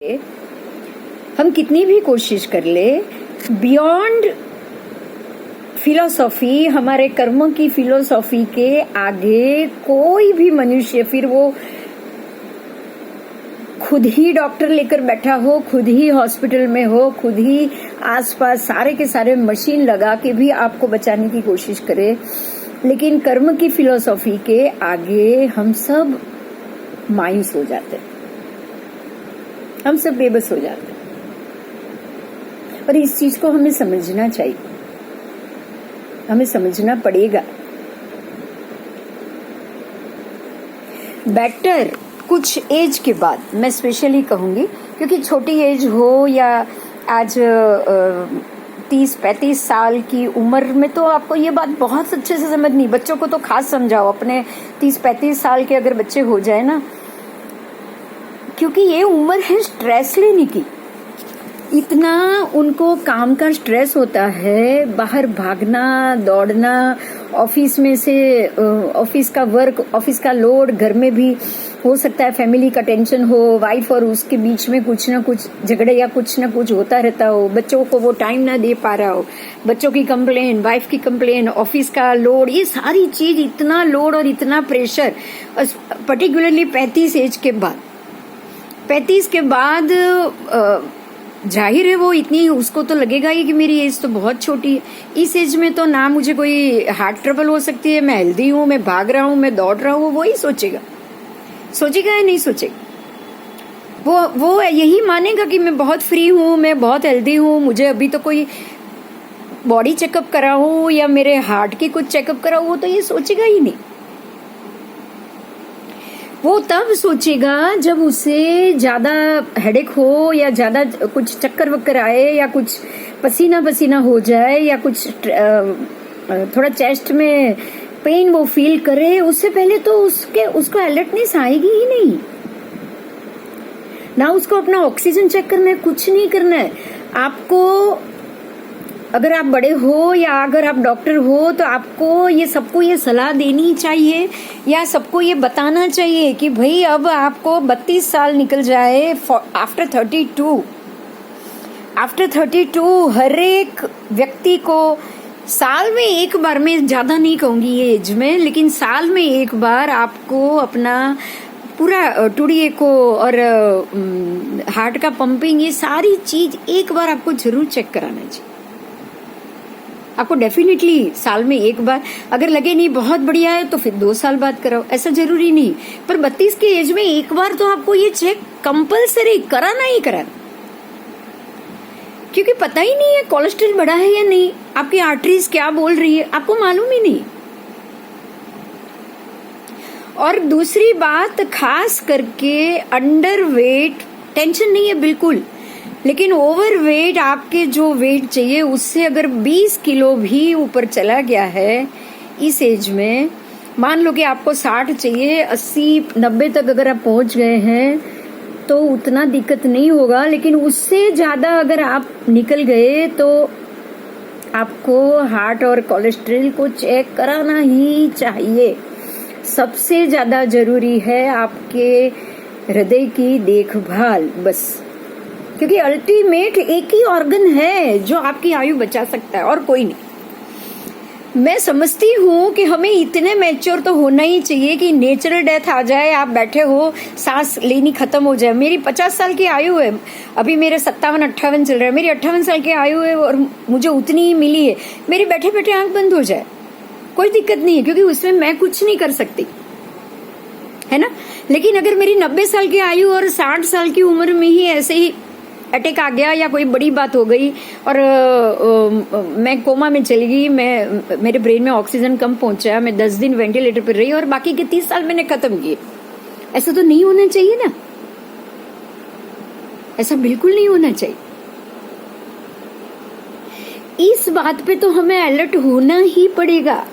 हम कितनी भी कोशिश कर ले, बियॉन्ड फिलॉसफी, हमारे कर्मों की फिलॉसफी के आगे कोई भी मनुष्य, फिर वो खुद ही डॉक्टर लेकर बैठा हो, खुद ही हॉस्पिटल में हो, खुद ही आसपास सारे के सारे मशीन लगा के भी आपको बचाने की कोशिश करे, लेकिन कर्म की फिलॉसफी के आगे हम सब मायूस हो जाते हैं, हम सब बेबस हो जाते हैं। और इस चीज को हमें समझना चाहिए, हमें समझना पड़ेगा। बेटर कुछ एज के बाद, मैं स्पेशली कहूंगी, क्योंकि छोटी एज हो या आज 30-35 साल की उम्र में तो आपको ये बात बहुत अच्छे से समझनी, बच्चों को तो खास समझाओ। अपने 30-35 साल के अगर बच्चे हो जाए ना, क्योंकि ये उम्र है स्ट्रेस लेने की, इतना उनको काम का स्ट्रेस होता है, बाहर भागना दौड़ना, ऑफिस में से ऑफिस का वर्क, ऑफिस का लोड, घर में भी हो सकता है फैमिली का टेंशन हो, वाइफ और उसके बीच में कुछ ना कुछ झगड़े या कुछ ना कुछ होता रहता हो, बच्चों को वो टाइम ना दे पा रहा हो, बच्चों की कंप्लेन, वाइफ की कंप्लेन, ऑफिस का लोड, ये सारी चीज, इतना लोड और इतना प्रेशर, पर्टिकुलरली 35 एज के बाद, 35 के बाद जाहिर है वो इतनी, उसको तो लगेगा ही कि मेरी एज तो बहुत छोटी है। इस एज में तो ना मुझे कोई हार्ट ट्रबल हो सकती है, मैं हेल्दी हूँ, मैं भाग रहा हूँ, मैं दौड़ रहा हूँ, वो ही सोचेगा या नहीं सोचेगा? वो यही मानेगा कि मैं बहुत फ्री हूँ, मैं बहुत हेल्दी हूँ, मुझे अभी तो कोई बॉडी चेकअप कराऊं या मेरे हार्ट की कुछ चेकअप कराऊं, वो तो ये सोचेगा ही नहीं। वो तब सोचेगा जब उसे ज्यादा हेडेक हो या ज्यादा कुछ चक्कर वक्कर आए या कुछ पसीना पसीना हो जाए या कुछ थोड़ा चेस्ट में पेन वो फील करे। उससे पहले तो उसको अलर्टनेस आएगी ही नहीं ना, उसको अपना ऑक्सीजन चेक करना है, कुछ नहीं करना है आपको। अगर आप बड़े हो या अगर आप डॉक्टर हो तो आपको ये सबको ये सलाह देनी चाहिए या सबको ये बताना चाहिए कि भाई अब आपको 32 साल निकल जाए, आफ्टर 32 हर एक व्यक्ति को साल में एक बार, मैं ज्यादा नहीं कहूंगी ये एज में, लेकिन साल में एक बार आपको अपना पूरा टुड़िए को और हार्ट का पंपिंग, ये सारी चीज एक बार आपको जरूर चेक कराना चाहिए। आपको डेफिनेटली साल में एक बार, अगर लगे नहीं बहुत बढ़िया है तो फिर 2 साल बाद कराओ, ऐसा जरूरी नहीं, पर 32 के एज में एक बार तो आपको ये चेक कंपलसरी कराना ही कराना, क्योंकि पता ही नहीं है कोलेस्ट्रॉल बढ़ा है या नहीं, आपकी आर्टरीज क्या बोल रही है, आपको मालूम ही नहीं। और दूसरी बात, खास करके अंडर वेट टेंशन नहीं है बिल्कुल, लेकिन ओवर वेट, आपके जो वेट चाहिए उससे अगर 20 किलो भी ऊपर चला गया है इस एज में, मान लो कि आपको 60 चाहिए, 80-90 तक अगर आप पहुंच गए हैं तो उतना दिक्कत नहीं होगा, लेकिन उससे ज्यादा अगर आप निकल गए तो आपको हार्ट और कोलेस्ट्रॉल को चेक कराना ही चाहिए। सबसे ज्यादा जरूरी है आपके हृदय की देखभाल, बस, क्योंकि अल्टीमेट एक ही ऑर्गन है जो आपकी आयु बचा सकता है और कोई नहीं। मैं समझती हूँ कि हमें इतने मैच्योर तो होना ही चाहिए कि नेचुरल डेथ आ जाए, आप बैठे हो, सांस लेनी खत्म हो जाए। मेरी 50 साल की आयु है, अभी मेरे 57-58 चल रहा है, मेरी 58 साल की आयु है और मुझे उतनी ही मिली है, मेरी बैठे बैठे आंख बंद हो जाए, कोई दिक्कत नहीं है, क्योंकि उसमें मैं कुछ नहीं कर सकती, है ना। लेकिन अगर मेरी 90 साल की आयु और 60 साल की उम्र में ही ऐसे ही अटैक आ गया या कोई बड़ी बात हो गई और मैं कोमा में चली गई, मेरे ब्रेन में ऑक्सीजन कम पहुंचा, मैं 10 दिन वेंटिलेटर पर रही और बाकी के 30 साल मैंने खत्म किए, ऐसा तो नहीं होना चाहिए ना, ऐसा बिल्कुल नहीं होना चाहिए। इस बात पे तो हमें अलर्ट होना ही पड़ेगा।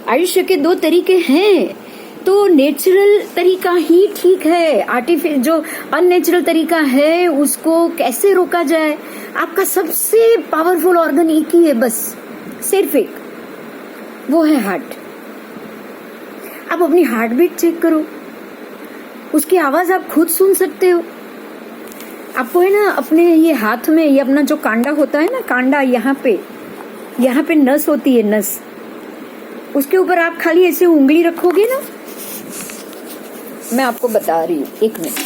आयुष्य के 2 तरीके हैं, तो नेचुरल तरीका ही ठीक है, आर्टिफिशियल जो अननेचुरल तरीका है उसको कैसे रोका जाए। आपका सबसे पावरफुल ऑर्गन एक ही है, बस, सिर्फ एक, वो है हार्ट। आप अपनी हार्ट बीट चेक करो, उसकी आवाज आप खुद सुन सकते हो, आपको है ना अपने ये हाथ में ये अपना जो कांडा होता है ना, कांडा यहाँ पे नस होती है, नस, उसके ऊपर आप खाली ऐसे उंगली रखोगे ना, मैं आपको बता रही हूँ, एक मिनट,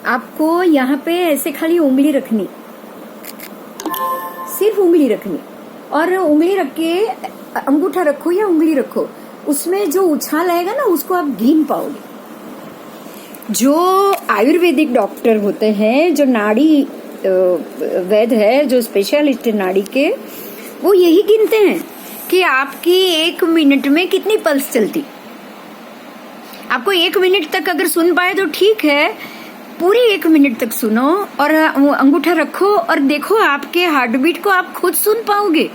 आपको यहाँ पे ऐसे खाली उंगली रखनी, सिर्फ उंगली रखनी, और उंगली रख के अंगूठा रखो या उंगली रखो, उसमें जो उछाल आएगा ना उसको आप गिन पाओगे। जो आयुर्वेदिक डॉक्टर होते हैं, जो नाड़ी वैद्य है, जो स्पेशलिस्ट है नाड़ी के, वो यही गिनते हैं कि आपकी 1 मिनट में कितनी पल्स चलती। आपको 1 मिनट तक अगर सुन पाए तो ठीक है, पूरी 1 मिनट तक सुनो और अंगूठा रखो और देखो आपके हार्ट बीट को आप खुद सुन पाओगे,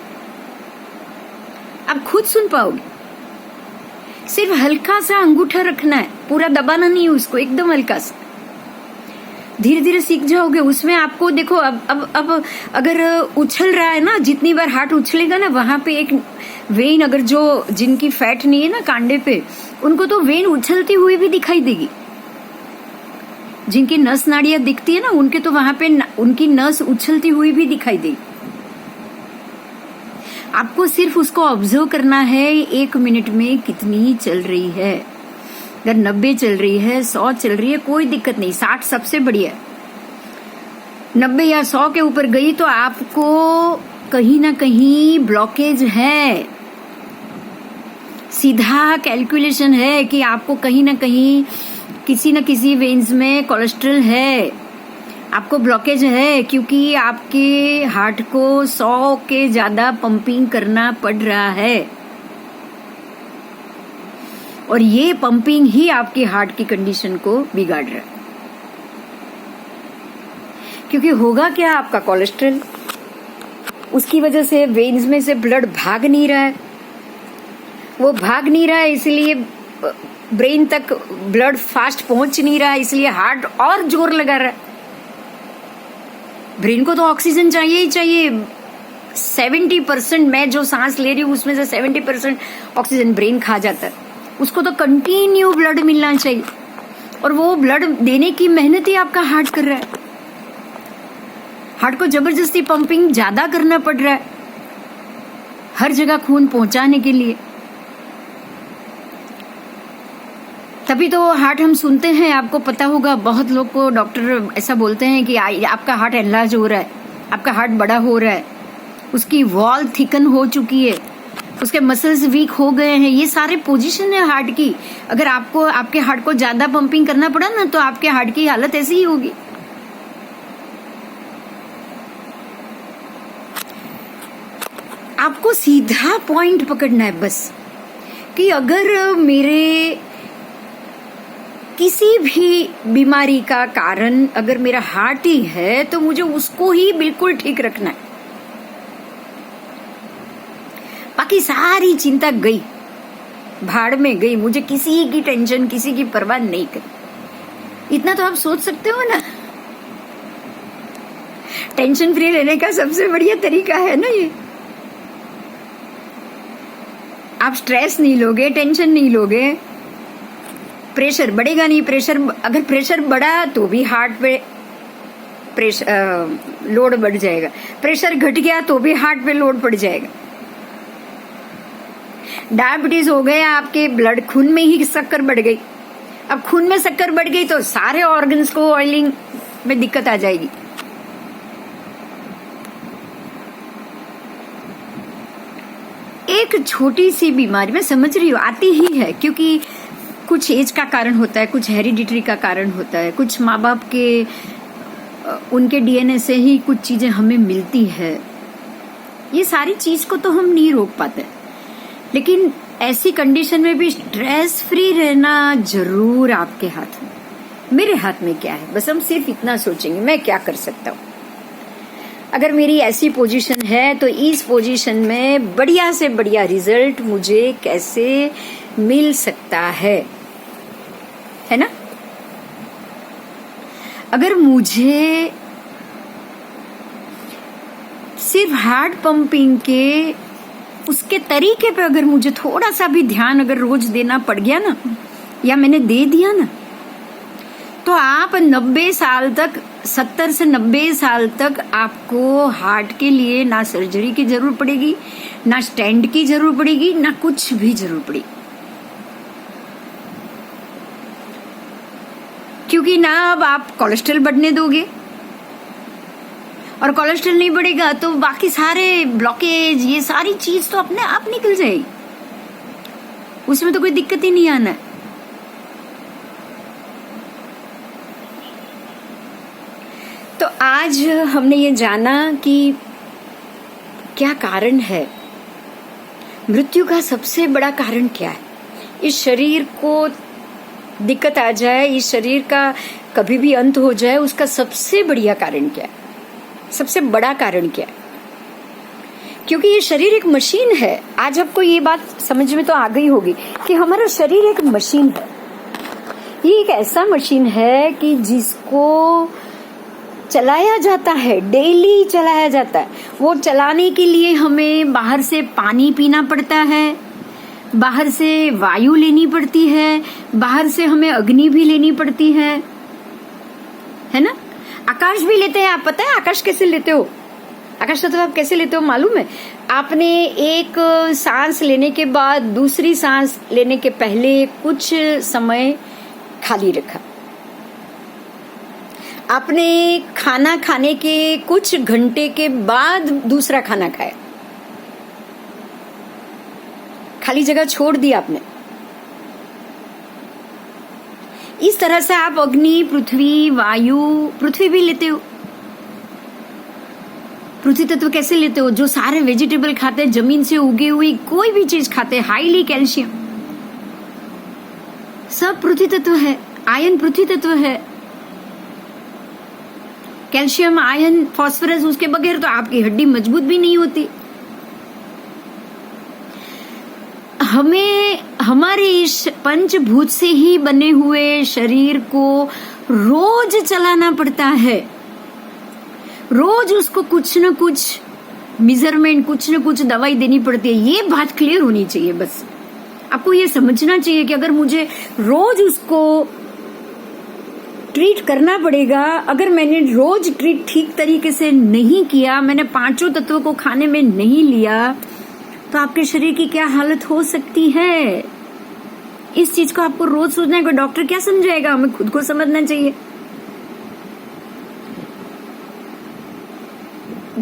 आप खुद सुन पाओगे। सिर्फ हल्का सा अंगूठा रखना है, पूरा दबाना नहीं है उसको, एकदम हल्का सा, धीरे धीरे सीख जाओगे उसमें। आपको देखो अब अगर उछल रहा है ना, जितनी बार हार्ट उछलेगा ना, वहां पे एक वेन, अगर जो जिनकी फैट नहीं है ना कांडे पे, उनको तो वेन उछलती हुई भी दिखाई देगी। जिनकी नस नाड़ियां दिखती है ना, उनके तो वहां पे उनकी नस उछलती हुई भी दिखाई देगी। आपको सिर्फ उसको ऑब्जर्व करना है 1 मिनट में कितनी चल रही है। अगर 90 चल रही है, 100 चल रही है, कोई दिक्कत नहीं, 60 सबसे बढ़िया। 90 या 100 के ऊपर गई तो आपको कहीं ना कहीं ब्लॉकेज है, सीधा कैलकुलेशन है कि आपको कहीं ना कहीं किसी न किसी वेन्स में कोलेस्ट्रॉल है, आपको ब्लॉकेज है, क्योंकि आपके हार्ट को 100 के ज्यादा पंपिंग करना पड़ रहा है, और ये पंपिंग ही आपके हार्ट की कंडीशन को बिगाड़ रहा है। क्योंकि होगा क्या, आपका कोलेस्ट्रॉल, उसकी वजह से वेन्स में से ब्लड भाग नहीं रहा है, वो भाग नहीं रहा है, इसलिए ब्रेन तक ब्लड फास्ट पहुंच नहीं रहा है, इसलिए हार्ट और जोर लगा रहा है। ब्रेन को तो ऑक्सीजन चाहिए ही चाहिए। 70% मैं जो सांस ले रही हूँ उसमें से 70% ऑक्सीजन ब्रेन खा जाता है। उसको तो कंटिन्यू ब्लड मिलना चाहिए, और वो ब्लड देने की मेहनत ही आपका हार्ट कर रहा है। हार्ट को जबरदस्ती पंपिंग ज्यादा करना पड़ रहा है हर जगह खून पहुंचाने के लिए। तभी तो हार्ट हम सुनते हैं, आपको पता होगा, बहुत लोग को डॉक्टर ऐसा बोलते हैं कि आपका हार्ट एनलार्ज हो रहा है, आपका हार्ट बड़ा हो रहा है, उसकी वॉल थिकन हो चुकी है, उसके मसल्स वीक हो गए हैं। ये सारे पोजीशन है हार्ट की। अगर आपको आपके हार्ट को ज्यादा पंपिंग करना पड़ा ना, तो आपके हार्ट की हालत ऐसी ही होगी। आपको सीधा पॉइंट पकड़ना है बस, कि अगर मेरे किसी भी बीमारी का कारण अगर मेरा हार्ट ही है, तो मुझे उसको ही बिल्कुल ठीक रखना है। बाकी सारी चिंता गई, भाड़ में गई, मुझे किसी की टेंशन, किसी की परवाह नहीं करी। इतना तो आप सोच सकते हो ना। टेंशन फ्री रहने का सबसे बढ़िया तरीका है ना ये। आप स्ट्रेस नहीं लोगे, टेंशन नहीं लोगे, प्रेशर बढ़ेगा नहीं। अगर प्रेशर बढ़ा तो भी हार्ट पे लोड बढ़ जाएगा, प्रेशर घट गया तो भी हार्ट पे लोड पड़ जाएगा। डायबिटीज हो गया आपके, ब्लड खून में ही शक्कर बढ़ गई। अब खून में शक्कर बढ़ गई तो सारे ऑर्गन्स को ऑयलिंग में दिक्कत आ जाएगी। एक छोटी सी बीमारी, मैं समझ रही हूँ आती ही है, क्योंकि कुछ एज का कारण होता है, कुछ हेरिडिटरी का कारण होता है, कुछ माँ बाप के उनके डीएनए से ही कुछ चीजें हमें मिलती है। ये सारी चीज को तो हम नहीं रोक पाते, लेकिन ऐसी कंडीशन में भी स्ट्रेस फ्री रहना जरूर आपके हाथ में। मेरे हाथ में क्या है, बस हम सिर्फ इतना सोचेंगे मैं क्या कर सकता हूँ। अगर मेरी ऐसी पोजीशन है तो इस पोजीशन में बढ़िया से बढ़िया रिजल्ट मुझे कैसे मिल सकता है ना। अगर मुझे सिर्फ हार्ट पंपिंग के उसके तरीके पे अगर मुझे थोड़ा सा भी ध्यान अगर रोज देना पड़ गया ना, या मैंने दे दिया ना, तो आप 90 साल तक, 70 से 90 साल तक आपको हार्ट के लिए ना सर्जरी की जरूरत पड़ेगी, ना स्टेंट की जरूरत पड़ेगी, ना कुछ भी जरूरत पड़ेगी। क्योंकि ना अब आप कोलेस्ट्रॉल बढ़ने दोगे, और कोलेस्ट्रॉल नहीं बढ़ेगा तो बाकी सारे ब्लॉकेज, ये सारी चीज तो अपने आप निकल जाएगी, उसमें तो कोई दिक्कत ही नहीं आना है। तो आज हमने ये जाना कि क्या कारण है, मृत्यु का सबसे बड़ा कारण क्या है। इस शरीर को दिक्कत आ जाए, इस शरीर का कभी भी अंत हो जाए, उसका सबसे बढ़िया कारण क्या है, सबसे बड़ा कारण क्या है। क्योंकि ये शरीर एक मशीन है। आज आपको ये बात समझ में तो आ गई होगी कि हमारा शरीर एक मशीन है। ये एक ऐसा मशीन है कि जिसको चलाया जाता है, डेली चलाया जाता है। वो चलाने के लिए हमें बाहर से पानी पीना पड़ता है, बाहर से वायु लेनी पड़ती है, बाहर से हमें अग्नि भी लेनी पड़ती है ना। आकाश भी लेते हैं। आप पता है आकाश कैसे लेते हो? आकाश तत्व आप कैसे लेते हो मालूम है? आपने एक सांस लेने के बाद दूसरी सांस लेने के पहले कुछ समय खाली रखा। आपने खाना खाने के कुछ घंटे के बाद दूसरा खाना खाया, खाली जगह छोड़ दी आपने। इस तरह से आप अग्नि, पृथ्वी, वायु, पृथ्वी भी लेते हो। पृथ्वी तत्व कैसे लेते हो? जो सारे वेजिटेबल खाते हैं, जमीन से उगी हुई कोई भी चीज खाते हैं, हाईली कैल्शियम, सब पृथ्वी तत्व है। आयन पृथ्वी तत्व है। कैल्शियम, आयन, फास्फोरस, उसके बगैर तो आपकी हड्डी मजबूत भी नहीं होती। हमें हमारे इस पंचभूत से ही बने हुए शरीर को रोज चलाना पड़ता है। रोज उसको कुछ न कुछ मेजरमेंट, कुछ न कुछ दवाई देनी पड़ती है। ये बात क्लियर होनी चाहिए। बस आपको ये समझना चाहिए कि अगर मुझे रोज उसको ट्रीट करना पड़ेगा, अगर मैंने रोज ट्रीट ठीक तरीके से नहीं किया, मैंने पांचों तत्वों को खाने में नहीं लिया, तो आपके शरीर की क्या हालत हो सकती है। इस चीज को आपको रोज सोचना है। कोई डॉक्टर क्या समझाएगा, हमें खुद को समझना चाहिए।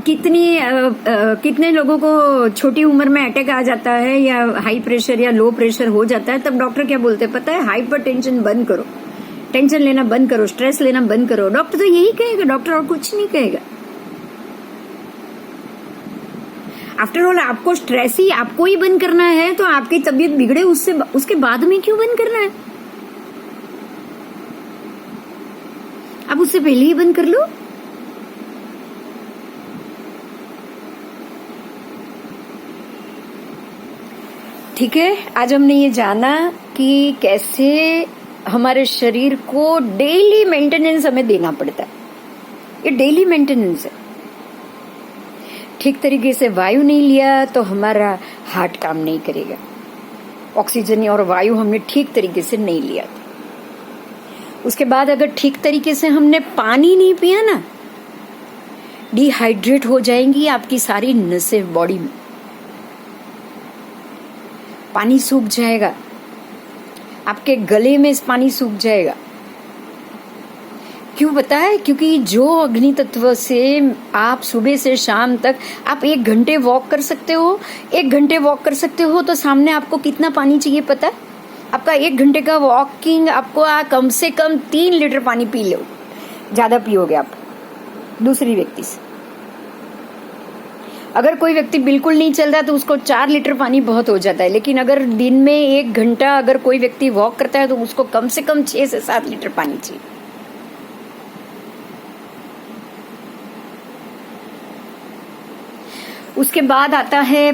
कितने लोगों को छोटी उम्र में अटैक आ जाता है, या हाई प्रेशर या लो प्रेशर हो जाता है, तब डॉक्टर क्या बोलते हैं पता है? हाइपर टेंशन बंद करो, टेंशन लेना बंद करो, स्ट्रेस लेना बंद करो। डॉक्टर तो यही कहेगा, डॉक्टर और कुछ नहीं कहेगा। आफ्टर ऑल आपको स्ट्रेस ही आपको ही बंद करना है, तो आपकी तबीयत बिगड़े उसके बाद में क्यों बंद करना है? आप उससे पहले ही बंद कर लो। ठीक है, आज हमने ये जाना कि कैसे हमारे शरीर को डेली मेंटेनेंस हमें देना पड़ता है। ये डेली मेंटेनेंस है। ठीक तरीके से वायु नहीं लिया तो हमारा हार्ट काम नहीं करेगा। ऑक्सीजन और वायु हमने ठीक तरीके से नहीं लिया तो। उसके बाद अगर ठीक तरीके से हमने पानी नहीं पिया ना, डिहाइड्रेट हो जाएंगी आपकी सारी नसें बॉडी में, पानी सूख जाएगा, आपके गले में पानी सूख जाएगा। क्यों पता है? क्योंकि जो अग्नि तत्व से आप सुबह से शाम तक आप 1 घंटे वॉक कर सकते हो, 1 घंटे वॉक कर सकते हो, तो सामने आपको कितना पानी चाहिए पता है? आपका 1 घंटे का वॉकिंग आपको कम से कम 3 लीटर पानी पी लो, ज्यादा पियोगे आप दूसरी व्यक्ति से। अगर कोई व्यक्ति बिल्कुल नहीं चल रहा तो उसको 4 लीटर पानी बहुत हो जाता है। लेकिन अगर दिन में 1 घंटा अगर कोई व्यक्ति वॉक करता है तो उसको कम से कम 6 से 7 लीटर पानी चाहिए। उसके बाद आता है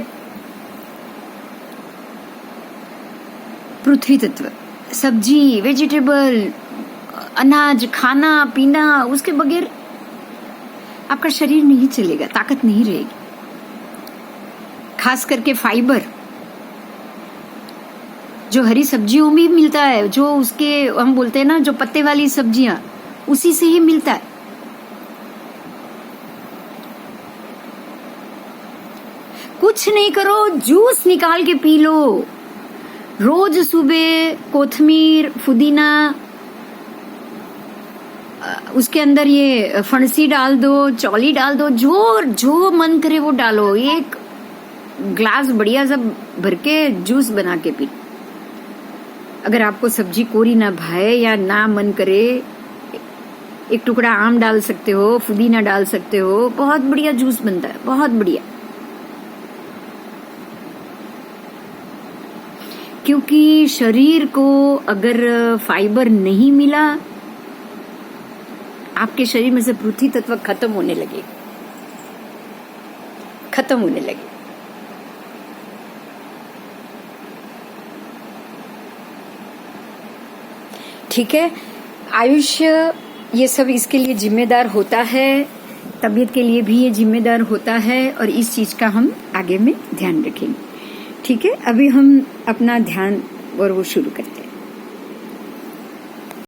पृथ्वी तत्व, सब्जी, वेजिटेबल, अनाज, खाना पीना, उसके बगैर आपका शरीर नहीं चलेगा, ताकत नहीं रहेगी। खास करके फाइबर, जो हरी सब्जियों में भी मिलता है, जो उसके हम बोलते हैं ना जो पत्ते वाली सब्जियां, उसी से ही मिलता है। कुछ नहीं करो, जूस निकाल के पी लो रोज सुबह। कोथमीर, पुदीना, उसके अंदर ये फणसी डाल दो, चौली डाल दो, जो मन करे वो डालो। एक ग्लास बढ़िया सा भर के जूस बना के पी। अगर आपको सब्जी कोरी ना भाए या ना मन करे, एक टुकड़ा आम डाल सकते हो, पुदीना डाल सकते हो, बहुत बढ़िया जूस बनता है, बहुत बढ़िया। क्योंकि शरीर को अगर फाइबर नहीं मिला, आपके शरीर में से पृथ्वी तत्व खत्म होने लगे। ठीक है, आयुष्य ये सब इसके लिए जिम्मेदार होता है, तबीयत के लिए भी ये जिम्मेदार होता है, और इस चीज का हम आगे में ध्यान रखेंगे। ठीक है, अभी हम अपना ध्यान और वो शुरू करें।